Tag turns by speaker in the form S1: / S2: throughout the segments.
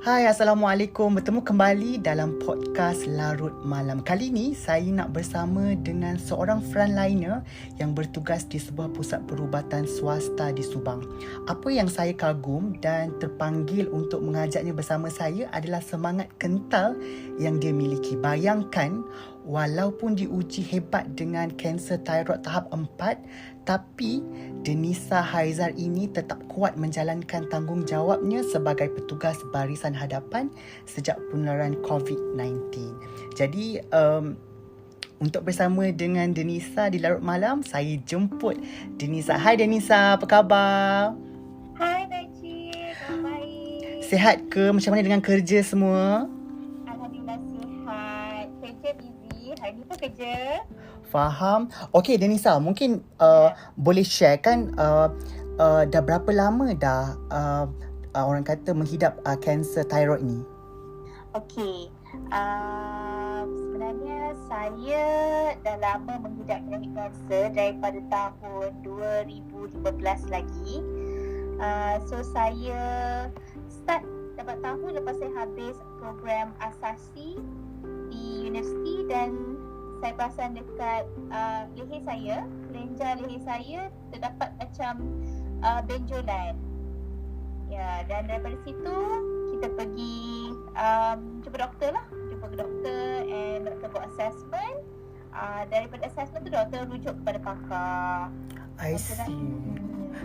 S1: Hai, Assalamualaikum. Bertemu kembali dalam podcast Larut Malam. Kali ini saya nak bersama dengan seorang frontliner yang bertugas di sebuah pusat perubatan swasta di Subang. Apa yang saya kagum dan terpanggil untuk mengajaknya bersama saya adalah semangat kental yang dia miliki. Bayangkan, walaupun diuji hebat dengan kanser thyroid tahap 4, tapi Denisa Haizar ini tetap kuat menjalankan tanggungjawabnya sebagai petugas barisan hadapan sejak penularan COVID-19. Jadi, untuk bersama dengan Denisa di Larut Malam, saya jemput Denisa. Hai Denisa, apa khabar?
S2: Hai Najib, baik.
S1: Sihat ke? Macam mana dengan kerja semua?
S2: Alhamdulillah sihat. Kerja busy, hari ni pun kerja.
S1: Faham. Okey Denisa, mungkin boleh share kan dah berapa lama dah orang kata menghidap kanser thyroid ni?
S2: Okey, sebenarnya saya dah lama menghidap penyakit kanser daripada tahun 2015 lagi. So saya start dapat tahu lepas saya habis program asasi di universiti dan saya perasan dekat leher saya, kelenjar leher saya terdapat macam benjolan. Ya, dan daripada situ kita pergi jumpa doktor lah. Jumpa ke doktor and doktor buat assessment. Daripada assessment tu doktor rujuk kepada pakar.
S1: I see.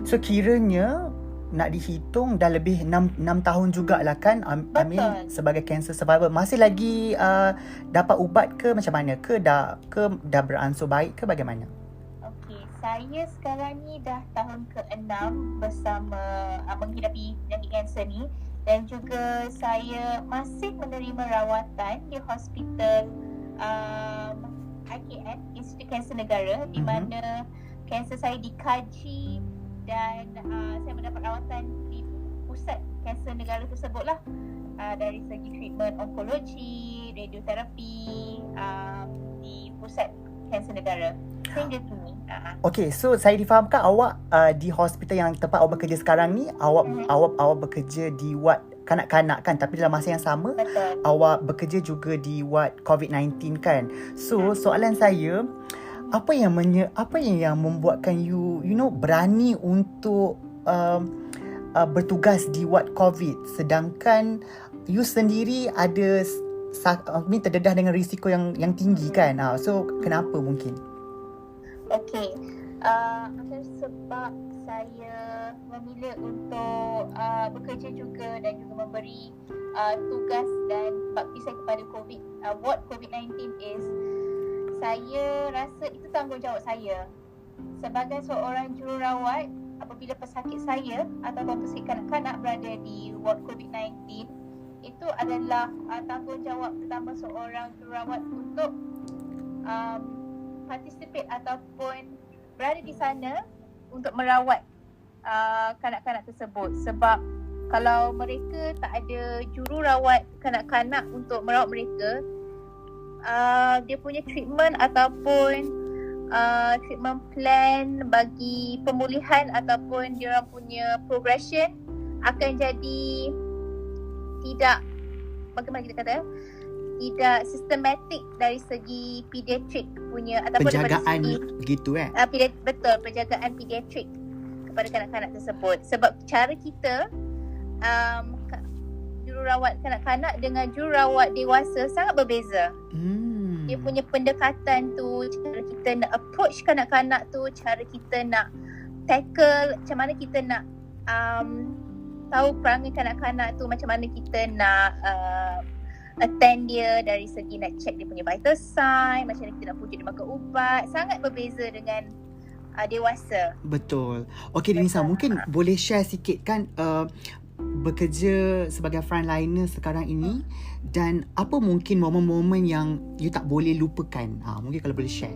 S1: So kiranya nak dihitung dah lebih 6 tahun jugalah kan Amin sebagai cancer survivor. Masih lagi dapat ubat ke macam mana? Ke dah beransur baik ke bagaimana?
S2: Okey, saya sekarang ni dah tahun ke-6 bersama menghidapi penyakit kanser ni, dan juga saya masih menerima rawatan di hospital IKN, Institut Kanser Negara, di mana kanser saya dikaji dan saya mendapat rawatan di pusat kanser negara tersebut lah, dari segi treatment onkologi, radioterapi di pusat kanser negara sehingga kini.
S1: Okey, so saya difahamkan awak di hospital yang tempat awak bekerja sekarang ni, awak bekerja di ward kanak-kanak kan, tapi dalam masa yang sama
S2: Betul.
S1: awak bekerja juga di ward COVID-19 kan. So soalan saya, apa yang membuatkan you berani untuk bertugas di ward COVID, sedangkan you sendiri ada terdedah dengan risiko yang tinggi kan? So kenapa mungkin?
S2: Okey, sebab saya memilih untuk bekerja juga dan juga memberi tugas dan bakti saya kepada ward COVID-19 is, saya rasa itu tanggungjawab saya sebagai seorang jururawat. Apabila pesakit saya ataupun pesakit kanak-kanak berada di ward COVID-19, itu adalah tanggungjawab pertama seorang jururawat untuk participate ataupun berada di sana untuk merawat kanak-kanak tersebut. Sebab kalau mereka tak ada jururawat kanak-kanak untuk merawat mereka, dia punya treatment ataupun treatment plan bagi pemulihan ataupun dia orang punya progression akan jadi tidak, bagaimana kita kata, tidak sistematik dari segi pediatrik punya ataupun
S1: penjagaan begitu
S2: betul, penjagaan pediatrik kepada kanak-kanak tersebut. Sebab cara kita jururawat kanak-kanak dengan jururawat dewasa sangat berbeza. Dia punya pendekatan tu, cara kita nak approach kanak-kanak tu, cara kita nak tackle, macam mana kita nak tahu perangai kanak-kanak tu, macam mana kita nak attend dia dari segi nak check dia punya vital sign, macam mana kita nak pujuk dia makan ubat, sangat berbeza dengan dewasa.
S1: Betul. Okey Denisa, mungkin boleh share sikit kan bekerja sebagai frontliner sekarang ini, dan apa mungkin momen-momen yang you tak boleh lupakan? Mungkin kalau boleh share.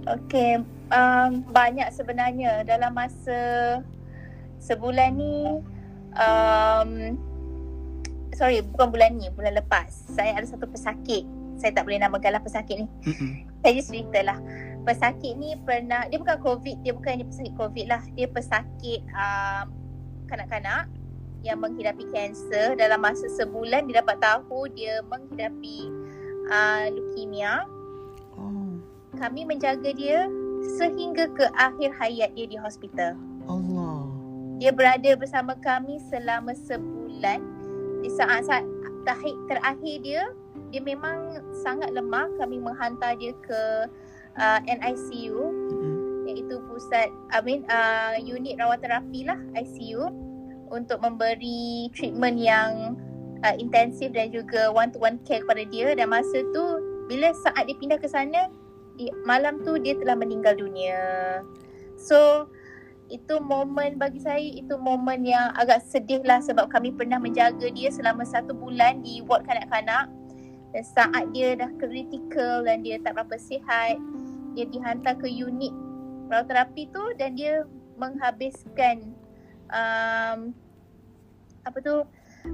S2: Okey, banyak sebenarnya dalam masa sebulan ni. Bukan bulan ni, bulan lepas saya ada satu pesakit. Saya tak boleh namakanlah pesakit ni. Saya just ceritalah. Pesakit ni pernah, dia bukan COVID, dia bukannya pesakit COVID lah. Dia pesakit kanak-kanak yang menghidapi kanser. Dalam masa sebulan dia dapat tahu dia menghidapi leukemia. Kami menjaga dia sehingga ke akhir hayat dia di hospital.
S1: Allah.
S2: Dia berada bersama kami selama sebulan. Di saat-saat terakhir dia memang sangat lemah. Kami menghantar dia ke NICU, iaitu unit rawat terapi lah, ICU, untuk memberi treatment yang intensif dan juga one-to-one care kepada dia. Dan masa tu, bila saat dia pindah ke sana, malam tu dia telah meninggal dunia. So, itu momen bagi saya, itu momen yang agak sedih lah, sebab kami pernah menjaga dia selama 1 bulan di ward kanak-kanak. Dan saat dia dah kritikal dan dia tak berapa sihat, dia dihantar ke unit rawat terapi tu dan dia menghabiskan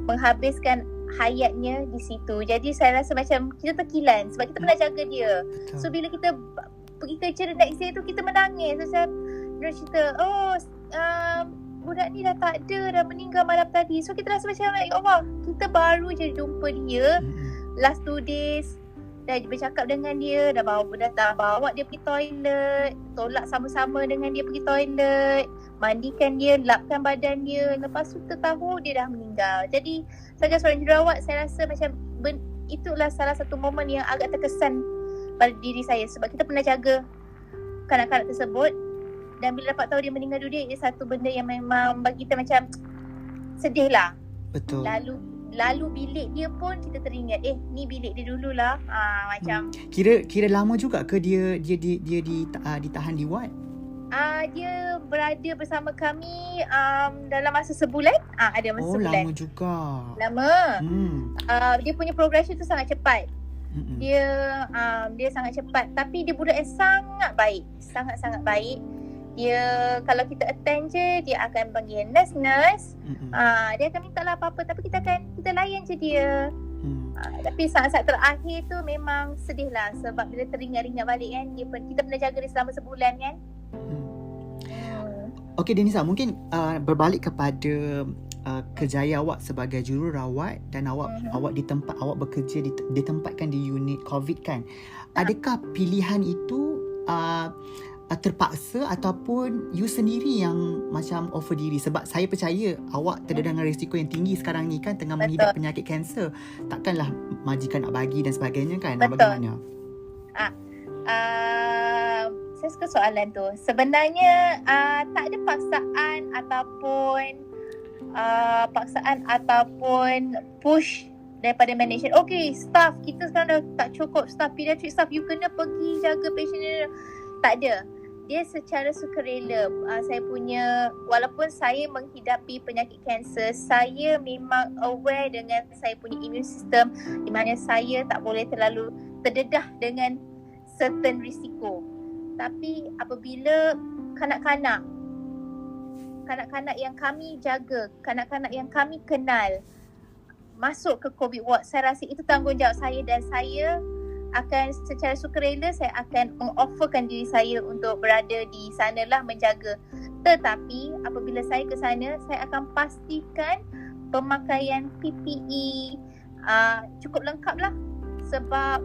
S2: menghabiskan hayatnya di situ. Jadi saya rasa macam kita terkilan sebab kita pernah jaga dia. So bila kita pergi kerja the next day tu, kita menangis. Macam dia cerita, budak ni dah tak ada, dah meninggal malam tadi. So kita rasa macam, ya Allah, kita baru je jumpa dia last 2 days. Dah bercakap dengan dia, dah bawa dia pergi toilet, tolak sama-sama dengan dia pergi toilet, mandikan dia, lapkan badan dia. Lepas tu kita tahu dia dah meninggal. Jadi sebagai seorang jururawat, saya rasa macam itulah salah satu momen yang agak terkesan pada diri saya, sebab kita pernah jaga kanak-kanak tersebut. Dan bila dapat tahu dia meninggal dunia, ia satu benda yang memang bagi kita macam sedih lah.
S1: Betul.
S2: Lalu bilik dia pun kita teringat, ni bilik dia dululah. Macam
S1: Kira lama juga ke dia ditahan di ward?
S2: Dia berada bersama kami dalam masa sebulan. Ada masa sebulan.
S1: Lama juga.
S2: Lama. Dia punya progression tu sangat cepat. Dia sangat cepat, tapi dia budak yang sangat baik. Sangat-sangat baik. Dia kalau kita attend je, dia akan panggil nurse. Dia akan minta lah apa-apa, tapi kita layan je dia. Tapi saat-saat terakhir tu memang sedih lah, sebab bila teringat-ingat balik kan, kita pernah jaga dia selama sebulan kan.
S1: Okey Denisa, mungkin berbalik kepada kerjaya awak sebagai jururawat dan awak bekerja ditempatkan di unit COVID kan. Adakah pilihan itu terpaksa ataupun you sendiri yang macam offer diri? Sebab saya percaya awak terdedah dengan risiko yang tinggi sekarang ni kan, tengah menghidap penyakit kanser. Takkanlah majikan nak bagi dan sebagainya kan. Bagaimana?
S2: Saya suka soalan tu. Sebenarnya tak ada paksaan ataupun push daripada management. Okay, staff kita sekarang dah tak cukup, staff pediatric staff, you kena pergi jaga patient ni. Tak ada. Dia secara sukarela. Walaupun saya menghidapi penyakit kanser, saya memang aware dengan saya punya immune system, di mana saya tak boleh terlalu terdedah dengan certain risiko. Tapi apabila kanak-kanak yang kami jaga, kanak-kanak yang kami kenal masuk ke COVID ward, saya rasa itu tanggungjawab saya, dan saya akan secara sukarela saya akan mengofferkan diri saya untuk berada di sanalah menjaga. Tetapi apabila saya ke sana, saya akan pastikan pemakaian PPE cukup lengkap lah, sebab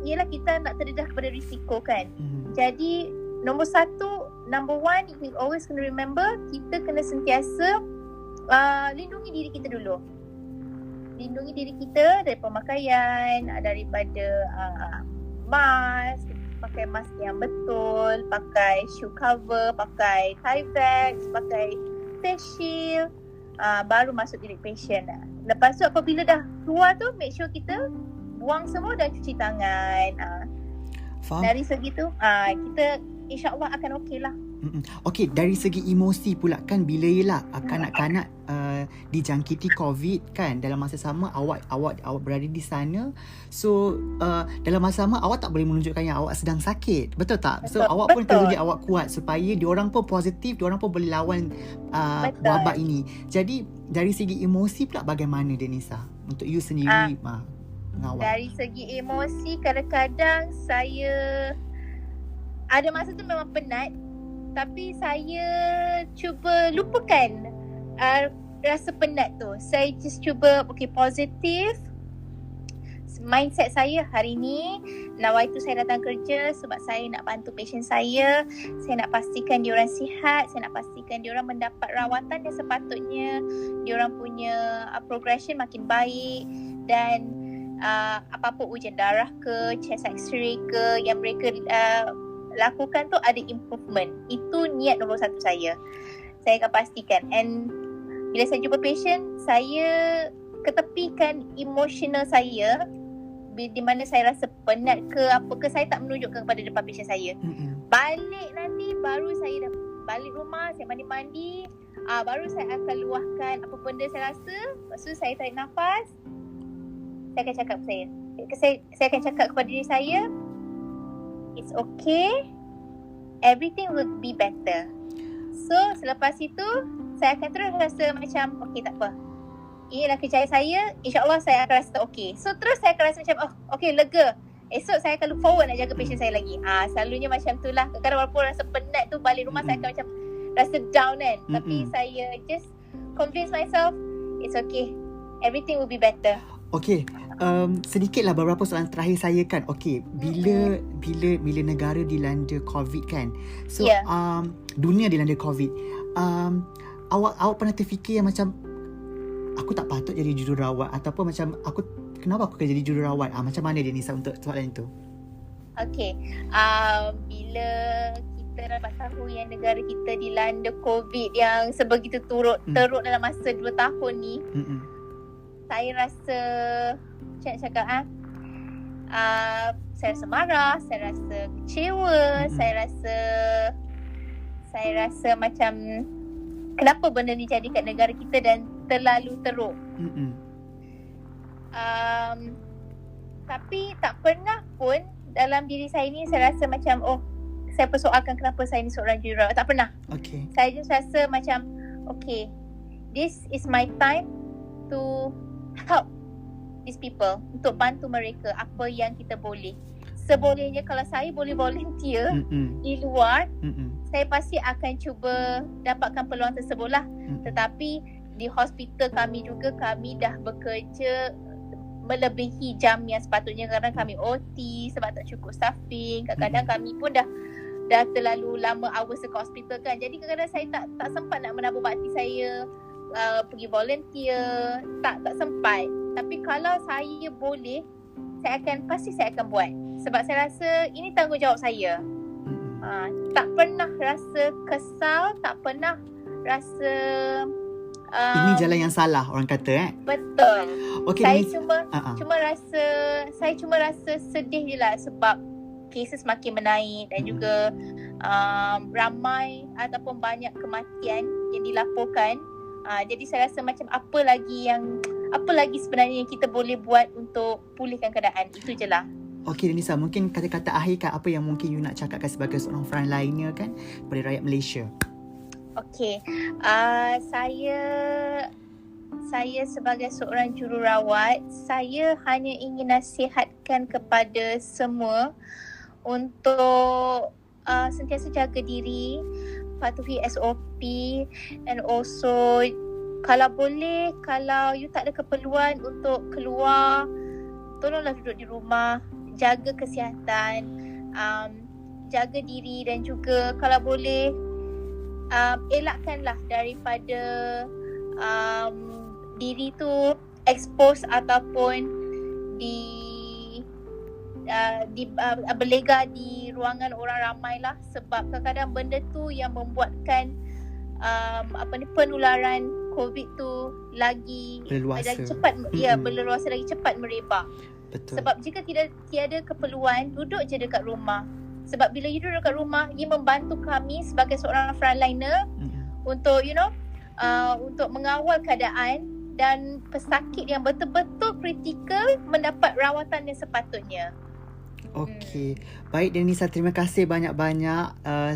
S2: ialah kita nak terdedah kepada risiko kan. Jadi number one, we always kena remember, kita kena sentiasa lindungi diri kita dulu. Lindungi diri kita dari pemakaian, daripada mask, pakai mask yang betul, pakai shoe cover, pakai Tyvek, pakai face shield, baru masuk bilik patient. Lepas tu apabila dah keluar tu, make sure kita buang semua dan cuci tangan.
S1: Faham?
S2: Dari segi tu, kita insyaAllah akan okey lah.
S1: Okey, dari segi emosi pula kan, bila ialah kanak-kanak dijangkiti COVID kan, dalam masa sama awak berada di sana. So dalam masa sama awak tak boleh menunjukkan yang awak sedang sakit, betul tak? So awak pun tunjuk awak kuat supaya diorang pun positif, diorang pun boleh lawan wabak ini. Jadi dari segi emosi pula bagaimana Denisa untuk you sendiri mengawal?
S2: Dari segi emosi, kadang-kadang saya ada masa tu memang penat, tapi saya cuba lupakan rasa penat tu, saya just cuba positif mindset saya hari ni. Nawai tu saya datang kerja sebab saya nak bantu pasien saya nak pastikan diorang sihat, saya nak pastikan diorang mendapat rawatan yang sepatutnya, diorang punya progression makin baik, dan apa-apa ujian darah ke, chest x-ray ke yang mereka lakukan tu ada improvement. Itu niat nombor satu saya akan pastikan. And bila saya jumpa patient, saya ketepikan emotional saya. Di mana saya rasa penat ke apa ke, saya tak menunjukkan kepada depan patient saya. Balik nanti baru saya dah balik rumah, saya mandi-mandi, baru saya akan luahkan apa benda saya rasa. Lepas tu saya tarik nafas, saya akan cakap saya akan cakap kepada diri saya, it's okay, everything will be better. So selepas itu saya akan terus rasa macam okay, tak apa, inilah kerjaya saya, insyaAllah saya akan rasa okay. So terus saya akan rasa macam okay, lega. Esok saya akan look forward nak jaga patient saya lagi. Selalunya macam tu lah. Kadang-kadang walaupun rasa penat tu, balik rumah saya akan macam rasa down kan. Tapi saya just convince myself, it's okay, everything will be better.
S1: Okay, sedikitlah beberapa soalan terakhir saya kan. Okay, bila negara dilanda COVID kan, so dunia dilanda COVID, awak pernah terfikir yang macam aku tak patut jadi jururawat, ataupun macam kenapa aku kena jadi jururawat? Macam mana dia Nisa untuk soalan itu?
S2: Okay, bila kita dapat tahu yang negara kita dilanda COVID yang sebegitu teruk dalam masa 2 tahun ni, saya rasa macam nak cakap saya rasa marah, saya rasa kecewa, saya rasa macam kenapa benda ni jadi kat negara kita dan terlalu teruk. Tapi tak pernah pun dalam diri saya ni saya rasa macam saya persoalkan kenapa saya ni seorang jururawat. Tak pernah.
S1: Okay.
S2: Saya just rasa macam okay, this is my time to help these people, untuk bantu mereka apa yang kita boleh. Sebolehnya kalau saya boleh volunteer di luar, saya pasti akan cuba dapatkan peluang tersebut lah. Tetapi di hospital kami juga, kami dah bekerja melebihi jam yang sepatutnya. Kadang kami OT sebab tak cukup staffing. Kadang-kadang kami pun dah terlalu lama hours dekat hospital kan. Jadi kadang-kadang saya tak sempat nak menabur bakti saya, pergi volunteer, tak sempat. Tapi kalau saya boleh, saya akan buat. Sebab saya rasa ini tanggungjawab saya. Tak pernah rasa kesal, tak pernah rasa
S1: ini jalan yang salah, orang kata
S2: Betul.
S1: Okay,
S2: saya cuma rasa sedih je lah sebab cases makin menaik dan juga ramai ataupun banyak kematian yang dilaporkan. Jadi saya rasa macam apa lagi sebenarnya yang kita boleh buat untuk pulihkan keadaan. Itu je lah.
S1: Okay Nisa, mungkin kata-kata akhir kan, apa yang mungkin you nak cakapkan sebagai seorang frontliner kan kepada rakyat Malaysia? Okay,
S2: saya sebagai seorang jururawat, saya hanya ingin nasihatkan kepada semua untuk sentiasa jaga diri, patuhi SOP, and also kalau boleh, kalau you tak ada keperluan untuk keluar, tolonglah duduk di rumah, jaga kesihatan, jaga diri, dan juga kalau boleh elakkanlah daripada diri tu expose ataupun berlega di ruangan orang ramai lah, sebab kadang-kadang benda tu yang membuatkan penularan COVID tu lagi cepat berleluasa, lagi cepat merebak.
S1: Betul.
S2: Sebab jika tiada keperluan, duduk je dekat rumah. Sebab bila you duduk dekat rumah, ia membantu kami sebagai seorang frontliner untuk untuk mengawal keadaan dan pesakit yang betul-betul kritikal mendapat rawatan yang sepatutnya.
S1: Okey. Baik Denisa, terima kasih banyak-banyak.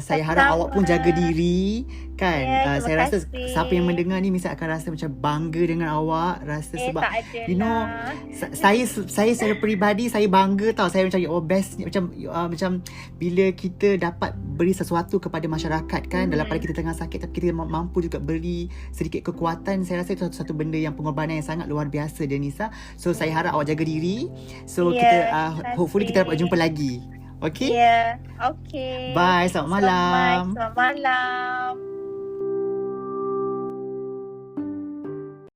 S1: Saya harap awak pun jaga diri Kan?
S2: Ya,
S1: Saya
S2: terima
S1: rasa
S2: kasih.
S1: siapa yang mendengar ni mesti akan rasa macam bangga dengan awak. Rasa sebab
S2: tak ada
S1: you know,
S2: lah.
S1: saya secara peribadi saya bangga tau. Saya macam best macam bila kita dapat beri sesuatu kepada masyarakat kan, dalam pada kita tengah sakit tapi kita mampu juga beri sedikit kekuatan. Saya rasa itu satu benda yang pengorbanan yang sangat luar biasa, Denisa. So saya harap awak jaga diri. So
S2: Ya,
S1: kita
S2: terima
S1: hopefully kita dapat
S2: kasih.
S1: jumpa lagi. Okay?
S2: Ya, okay.
S1: Bye, selamat malam.
S2: Selamat malam.